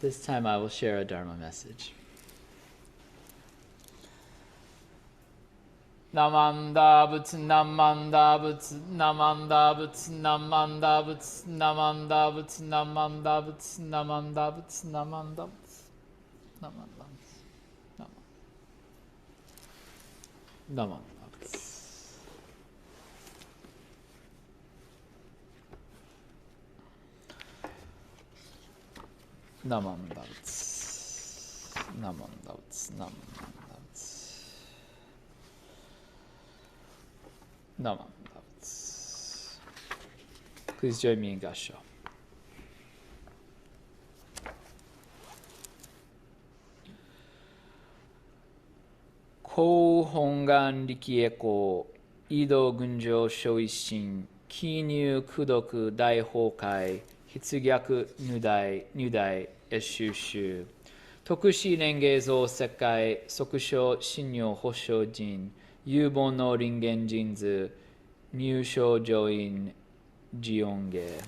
This time I will share a Dharma message. Namanda butsu, namanda butsu, namanda butsu, namanda butsu, namanda butsu, namanda butsu, namanda butsu, namanda butsu, namanda butsu, namanda butsu. Namanda butsu, namanda butsu, namanda butsu. Namanda butsu. Please join me in Gassho. Ko hongan rikieko, ido gunjo shoishin, kinyu kudoku dai hokai, hitsugyaku nudai eshushu. Tokushi renge zo sekai, sokusho shinyo hosho jin, yubon no ringen jinzu, nyusho join jionge.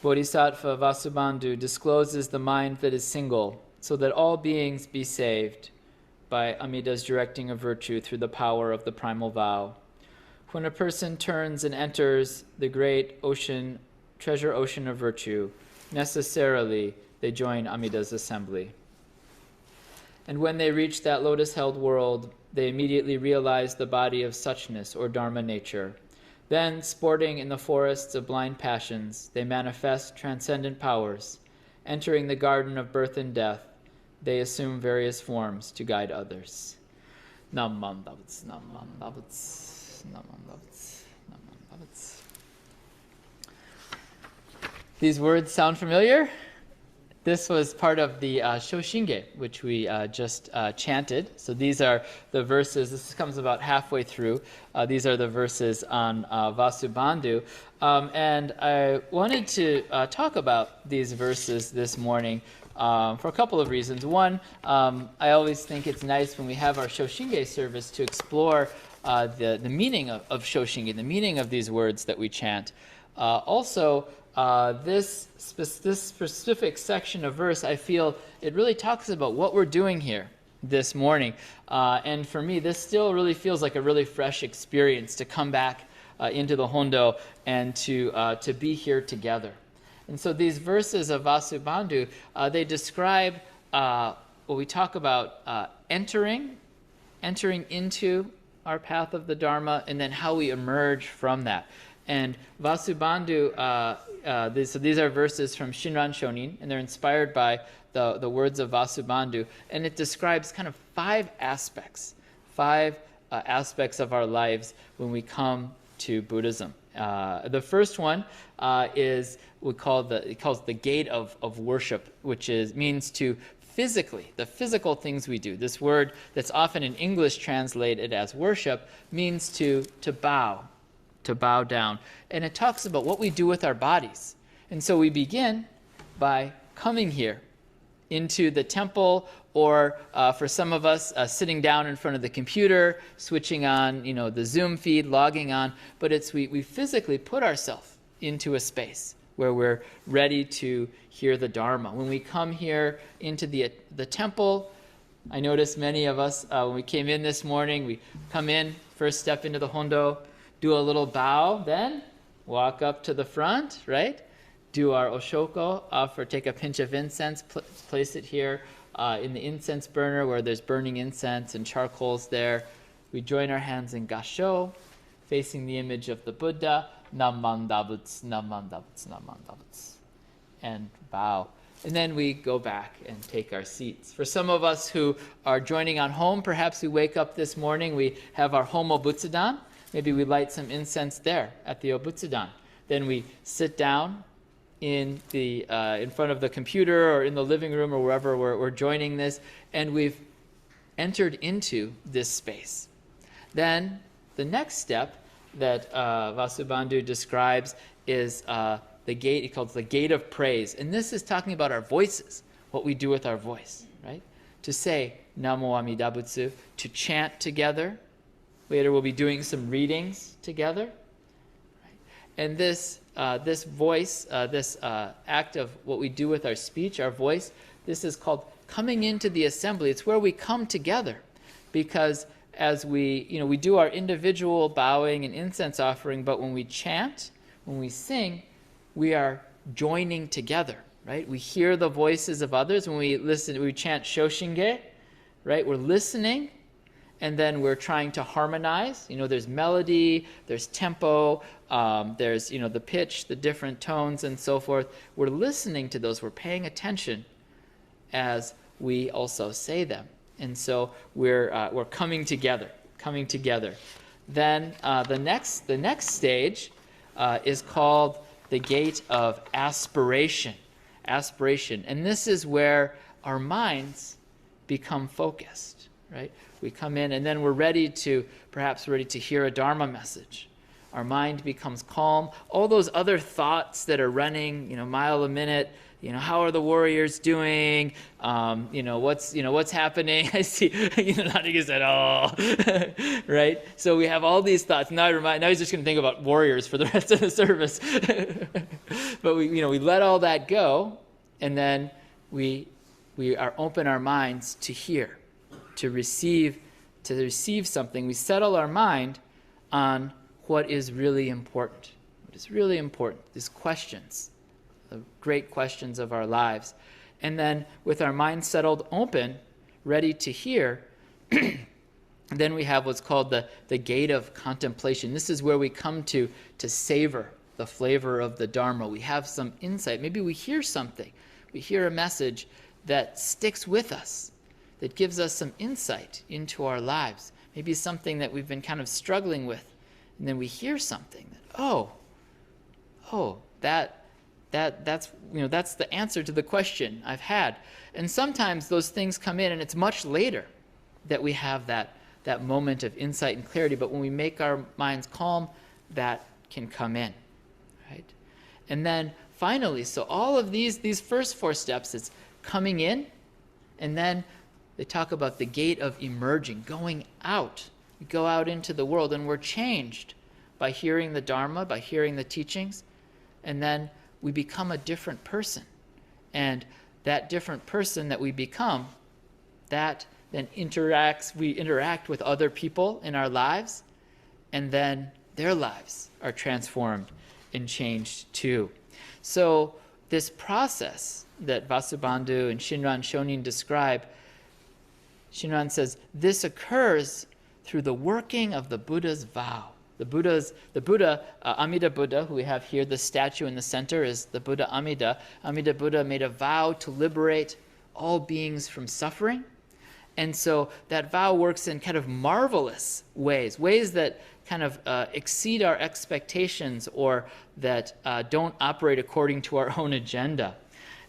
Bodhisattva Vasubandhu discloses the mind that is single, so that all beings be saved by Amida's directing of virtue through the power of the primal vow. When a person turns and enters the great ocean, treasure ocean of virtue, necessarily they join Amida's assembly. And when they reach that lotus-held world, they immediately realize the body of suchness or Dharma nature. Then, sporting in the forests of blind passions, they manifest transcendent powers. Entering the garden of birth and death, they assume various forms to guide others. Namanda butsu, namanda butsu, namanda butsu, namanda butsu. These words sound familiar? This was part of the Shōshinge, which we just chanted. So these are the verses. This comes about halfway through. These are the verses on Vasubandhu. And I wanted to talk about these verses this morning for a couple of reasons. One, I always think it's nice when we have our Shōshinge service to explore the meaning of Shōshinge, the meaning of these words that we chant. Also, this specific section of verse, I feel it really talks about what we're doing here this morning. And for me, this still really feels like a really fresh experience to come back into the Hondo and to be here together. And so these verses of Vasubandhu, they describe what we talk about entering into our path of the Dharma, and then how we emerge from that. And Vasubandhu, so these are verses from Shinran Shonin, and they're inspired by the words of Vasubandhu. And it describes kind of five aspects of our lives when we come to Buddhism. The first one is it calls the gate of worship, which means to physically, the physical things we do. This word that's often in English translated as worship means to bow down. And it talks about what we do with our bodies. And so we begin by coming here into the temple, or for some of us, sitting down in front of the computer, switching on the Zoom feed, logging on. But we physically put ourselves into a space where we're ready to hear the Dharma. When we come here into the temple, I noticed many of us, when we came in this morning, we come in, first step into the Hondo, do a little bow, then walk up to the front, right? Do our oshoko, take a pinch of incense, place it here in the incense burner where there's burning incense and charcoals there. We join our hands in Gassho, facing the image of the Buddha, Namanda butsu, namanda butsu, namanda butsu, and bow. And then we go back and take our seats. For some of us who are joining on home, perhaps we wake up this morning, we have our home obutsudan. Maybe we light some incense there at the obutsudan. Then we sit down in front of the computer or in the living room or wherever we're joining this, and we've entered into this space. Then the next step that Vasubandhu describes is the gate. He calls the gate of praise. And this is talking about our voices, what we do with our voice, right? To say Namo Amida Butsu, to chant together. Later we'll be doing some readings together. Right? And this this voice, this act of what we do with our speech, our voice, this is called coming into the assembly. It's where we come together, because as we do our individual bowing and incense offering, but when we chant, when we sing, we are joining together, right? We hear the voices of others. When we listen, we chant Shōshinge, right? We're listening, and then we're trying to harmonize. There's melody, there's tempo, there's, the pitch, the different tones, and so forth. We're listening to those. We're paying attention as we also say them. And so we're coming together. Then the next stage is called the gate of aspiration. And this is where our minds become focused, right? We come in and then we're perhaps ready to hear a Dharma message. Our mind becomes calm. All those other thoughts that are running, mile a minute, how are the warriors doing? What's happening? I see, nodding his head, right? So we have all these thoughts. Now he's just going to think about warriors for the rest of the service. But we let all that go, and then we open our minds to hear, to receive something. We settle our mind on what is really important. What is really important? These questions, the great questions of our lives. And then with our mind settled open, ready to hear, then we have what's called the gate of contemplation. This is where we come to savor the flavor of the Dharma. We have some insight. Maybe we hear something. We hear a message that sticks with us, that gives us some insight into our lives. Maybe something that we've been kind of struggling with. And then we hear something that, that's the answer to the question I've had. And sometimes those things come in, and it's much later that we have that moment of insight and clarity. But when we make our minds calm, that can come in, right? And then finally, so all of these first four steps, it's coming in, and then they talk about the gate of emerging, going out. We go out into the world, and we're changed by hearing the Dharma, by hearing the teachings, and then we become a different person. And that different person that we become, that then we interact with other people in our lives, and then their lives are transformed and changed too. So this process that Vasubandhu and Shinran Shonin describe, Shinran says, this occurs through the working of the Buddha's vow. The Buddha, Amida Buddha, who we have here, the statue in the center is the Buddha Amida. Amida Buddha made a vow to liberate all beings from suffering. And so that vow works in kind of marvelous ways that kind of exceed our expectations, or that don't operate according to our own agenda.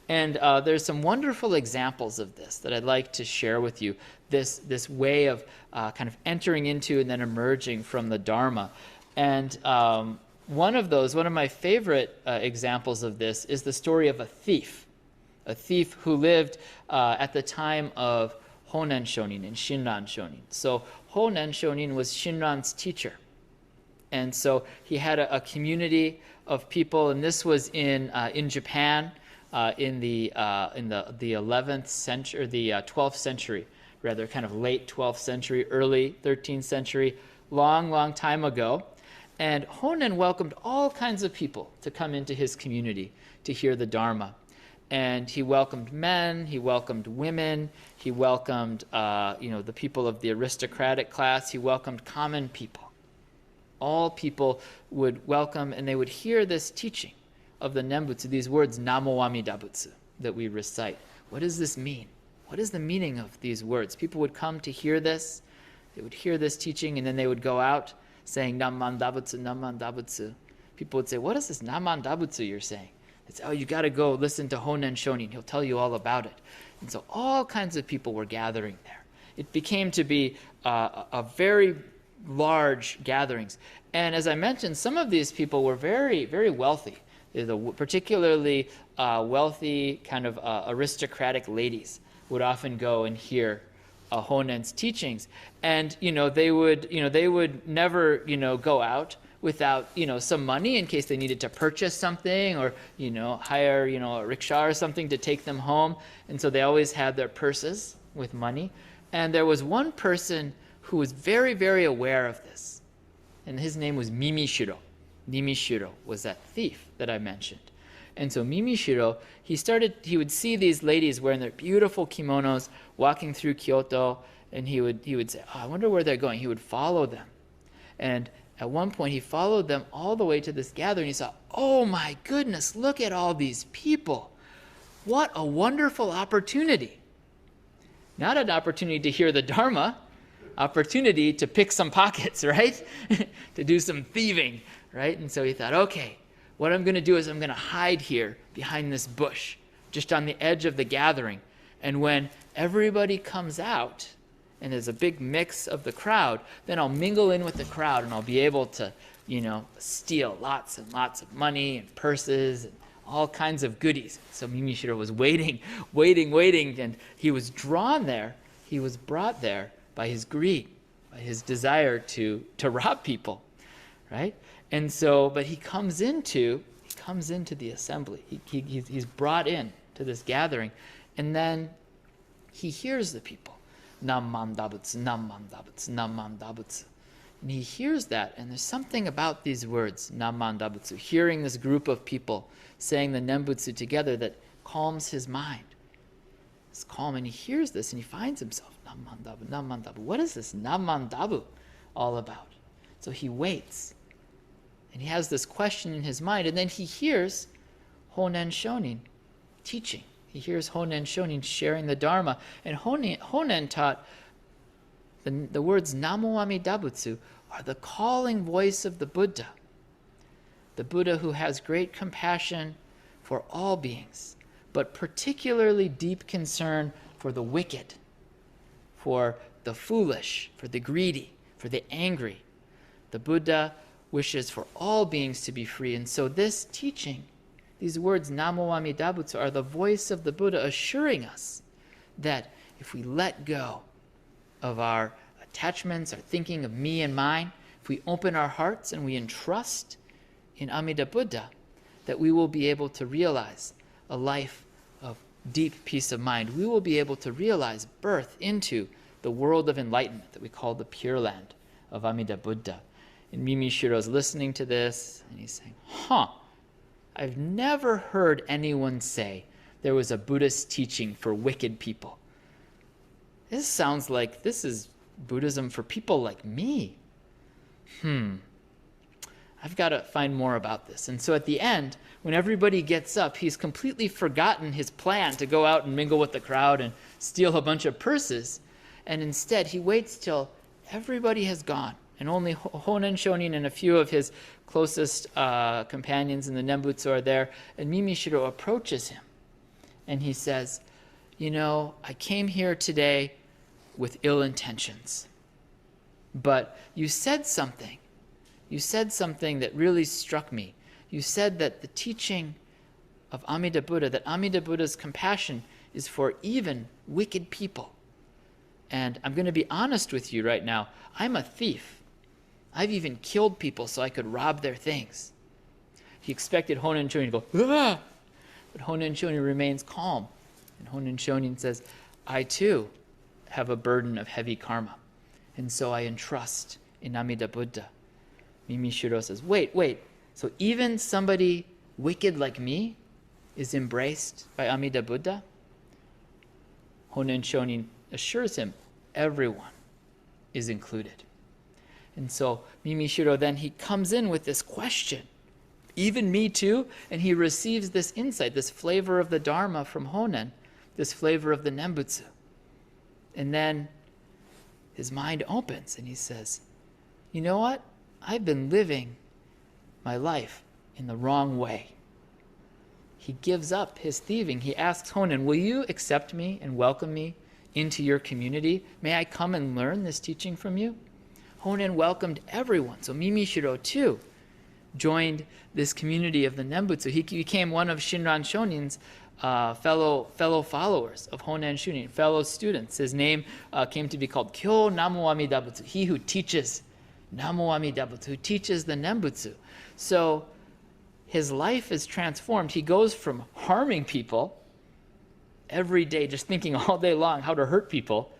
And there's some wonderful examples of this that I'd like to share with you, this way of kind of entering into and then emerging from the Dharma. And one of my favorite examples of this is the story of a thief who lived at the time of Honen Shonin and Shinran Shonin. So Honen Shonin was Shinran's teacher. And so he had a community of people, and this was in Japan in the 11th century, or the 12th century, rather, kind of late 12th century, early 13th century, long time ago. And Honen welcomed all kinds of people to come into his community to hear the Dharma. And he welcomed men, he welcomed women, he welcomed the people of the aristocratic class, he welcomed common people. All people would welcome, and they would hear this teaching of the Nembutsu, these words, Namo Amida Butsu, that we recite. What does this mean? What is the meaning of these words? People would come to hear this, they would hear this teaching, and then they would go out saying, Naman Dabutsu, Naman Dabutsu. People would say, what is this Naman Dabutsu you're saying? It's, you got to go listen to Honen Shonin. He'll tell you all about it. And so all kinds of people were gathering there. It became to be a very large gatherings. And as I mentioned, some of these people were very, very wealthy. Particularly wealthy, kind of aristocratic ladies would often go and hear Honen's teachings. And they would never go out without, some money in case they needed to purchase something or, hire, a rickshaw or something to take them home. And so they always had their purses with money. And there was one person who was very, very aware of this. And his name was Mimishiro. Mimishiro was that thief that I mentioned. And so Mimishiro, he would see these ladies wearing their beautiful kimonos, walking through Kyoto, and he would say, I wonder where they're going. He would follow them. And at one point, he followed them all the way to this gathering. He saw, oh my goodness, look at all these people. What a wonderful opportunity. Not an opportunity to hear the Dharma, opportunity to pick some pockets, right? To do some thieving, right? And so he thought, okay, what I'm going to do is I'm going to hide here behind this bush, just on the edge of the gathering. And when everybody comes out, and there's a big mix of the crowd, then I'll mingle in with the crowd and I'll be able to, steal lots and lots of money and purses and all kinds of goodies. So Mimishiro was waiting, and he was drawn there. He was brought there by his greed, by his desire to rob people, right? And so, but he comes into the assembly. He's brought in to this gathering, and then he hears the people. Namman dabutsu, namman dabutsu, namman dabutsu. And he hears that, and there's something about these words, namman dabutsu, hearing this group of people saying the nembutsu together that calms his mind. It's calm, and he hears this, and he finds himself, namman dabu, namman dabu. What is this namman dabu all about? So he waits, and he has this question in his mind, and then he hears Honen Shonin teaching. He hears Honen Shonin sharing the Dharma, and Honen taught the words Namo Amidabutsu are the calling voice of the Buddha who has great compassion for all beings, but particularly deep concern for the wicked, for the foolish, for the greedy, for the angry. The Buddha wishes for all beings to be free, and so this teaching, these words, Namo Amidabutsu, are the voice of the Buddha assuring us that if we let go of our attachments, our thinking of me and mine, if we open our hearts and we entrust in Amida Buddha, that we will be able to realize a life of deep peace of mind. We will be able to realize birth into the world of enlightenment that we call the Pure Land of Amida Buddha. And Mimishiro listening to this, and he's saying, I've never heard anyone say there was a Buddhist teaching for wicked people. This sounds like this is Buddhism for people like me. I've got to find more about this. And so at the end, when everybody gets up, he's completely forgotten his plan to go out and mingle with the crowd and steal a bunch of purses. And instead, he waits till everybody has gone. And only Honen Shonin and a few of his closest companions in the Nembutsu are there. And Mimishiro approaches him. And he says, I came here today with ill intentions. But you said something. You said something that really struck me. You said that the teaching of Amida Buddha, that Amida Buddha's compassion is for even wicked people. And I'm going to be honest with you right now. I'm a thief. I've even killed people so I could rob their things. He expected Honen Shonin to go, ah! But Honen Shonin remains calm. And Honen Shonin says, I too have a burden of heavy karma. And so I entrust in Amida Buddha. Mimishiro says, wait. So even somebody wicked like me is embraced by Amida Buddha? Honen Shonin assures him, everyone is included. And so Mimishiro then, he comes in with this question, even me too? And he receives this insight, this flavor of the Dharma from Honen, this flavor of the Nembutsu. And then his mind opens and he says, you know what? I've been living my life in the wrong way. He gives up his thieving. He asks Honen, will you accept me and welcome me into your community? May I come and learn this teaching from you? Honen welcomed everyone. So Mimishiro too joined this community of the Nembutsu. He became one of Shinran Shonin's fellow followers of Honen Shonin, fellow students. His name came to be called Kyo Namu Amidabutsu, he who teaches Namo Amida Butsu, who teaches the Nembutsu. So his life is transformed. He goes from harming people every day, just thinking all day long how to hurt people,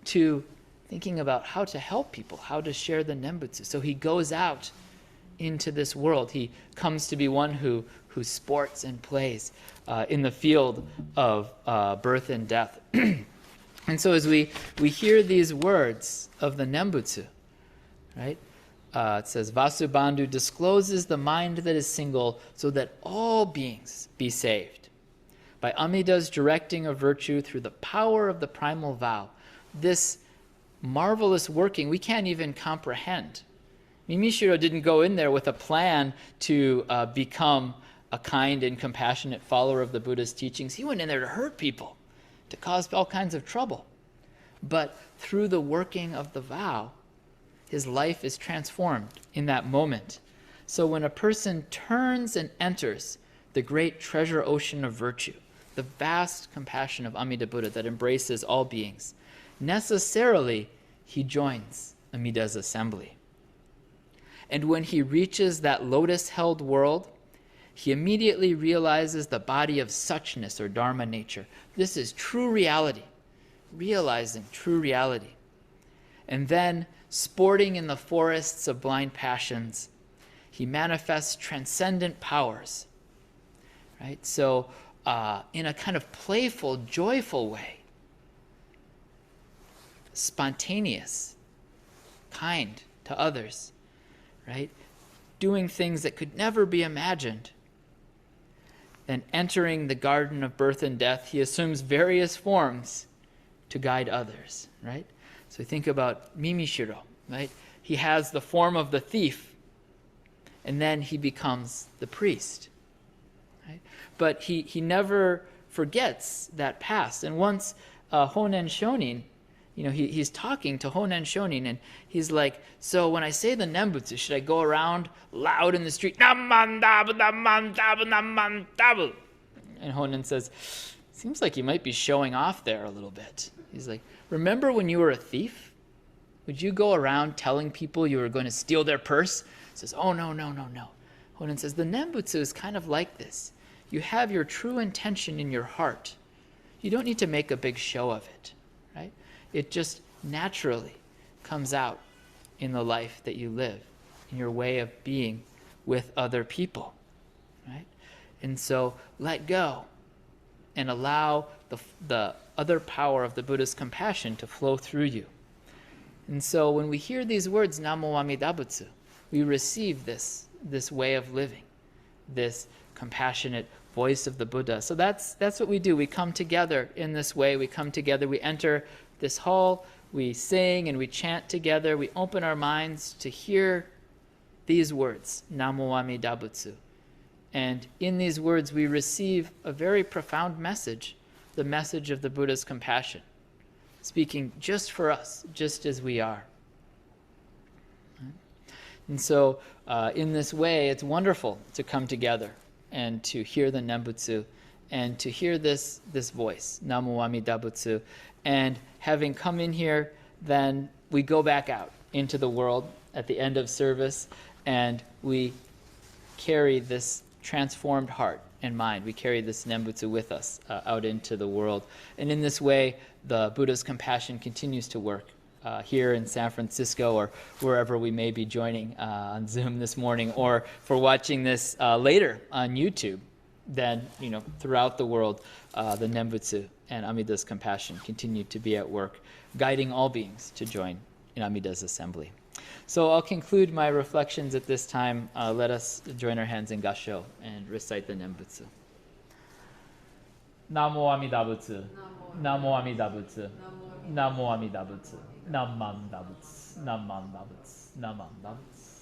to thinking about how to help people, how to share the Nembutsu. So he goes out into this world. He comes to be one who sports and plays in the field of birth and death. And so as we hear these words of the Nembutsu, right? It says, Vasubandhu discloses the mind that is single so that all beings be saved. By Amida's directing of virtue through the power of the primal vow, this marvelous working we can't even comprehend. Mimishiro didn't go in there with a plan to become a kind and compassionate follower of the Buddha's teachings. He went in there to hurt people, to cause all kinds of trouble. But through the working of the vow, his life is transformed in that moment. So when a person turns and enters the great treasure ocean of virtue, the vast compassion of Amida Buddha that embraces all beings, necessarily he joins Amida's assembly. And when he reaches that lotus-held world, he immediately realizes the body of suchness or Dharma nature. This is true reality, realizing true reality. And then, sporting in the forests of blind passions, he manifests transcendent powers, right? So, in a kind of playful, joyful way, spontaneous, kind to others, right? Doing things that could never be imagined. Then entering the garden of birth and death, he assumes various forms to guide others, right? So think about Mimishiro, right? He has the form of the thief, and then he becomes the priest, right? But he never forgets that past. And once Honen Shonin, he's talking to Honen Shonin, and he's like, so when I say the Nembutsu, should I go around loud in the street, Namman dabu, namman dabu, namman dabu? And Honen says, seems like you might be showing off there a little bit. He's like, remember when you were a thief? Would you go around telling people you were going to steal their purse? He says, oh, no. Honen says, the Nembutsu is kind of like this. You have your true intention in your heart. You don't need to make a big show of it, right? It just naturally comes out in the life that you live, in your way of being with other people, right? And so let go and allow the other power of the Buddha's compassion to flow through you. And so when we hear these words, Namo Amida Butsu, we receive this way of living, this compassionate voice of the Buddha. So that's what we do. We come together in this way. We come together. We enter this hall. We sing and we chant together. We open our minds to hear these words, Namo Amida Butsu. And in these words, we receive a very profound message, the message of the Buddha's compassion, speaking just for us, just as we are. And so in this way, it's wonderful to come together and to hear the Nembutsu and to hear this voice, Namo Amida Butsu. And having come in here, then we go back out into the world at the end of service, and we carry this transformed heart and mind. We carry this Nembutsu with us out into the world. And in this way, the Buddha's compassion continues to work here in San Francisco or wherever we may be joining on Zoom this morning, or for watching this later on YouTube. Then, throughout the world, the Nembutsu and Amida's compassion continue to be at work, guiding all beings to join in Amida's assembly. So I'll conclude my reflections at this time. Let us join our hands in Gassho and recite the Nembutsu. Namo Amida Butsu. Namo Amida Butsu. Namo Amida Butsu. Namman Dabutsu. Namman Dabutsu. Namman Dabutsu.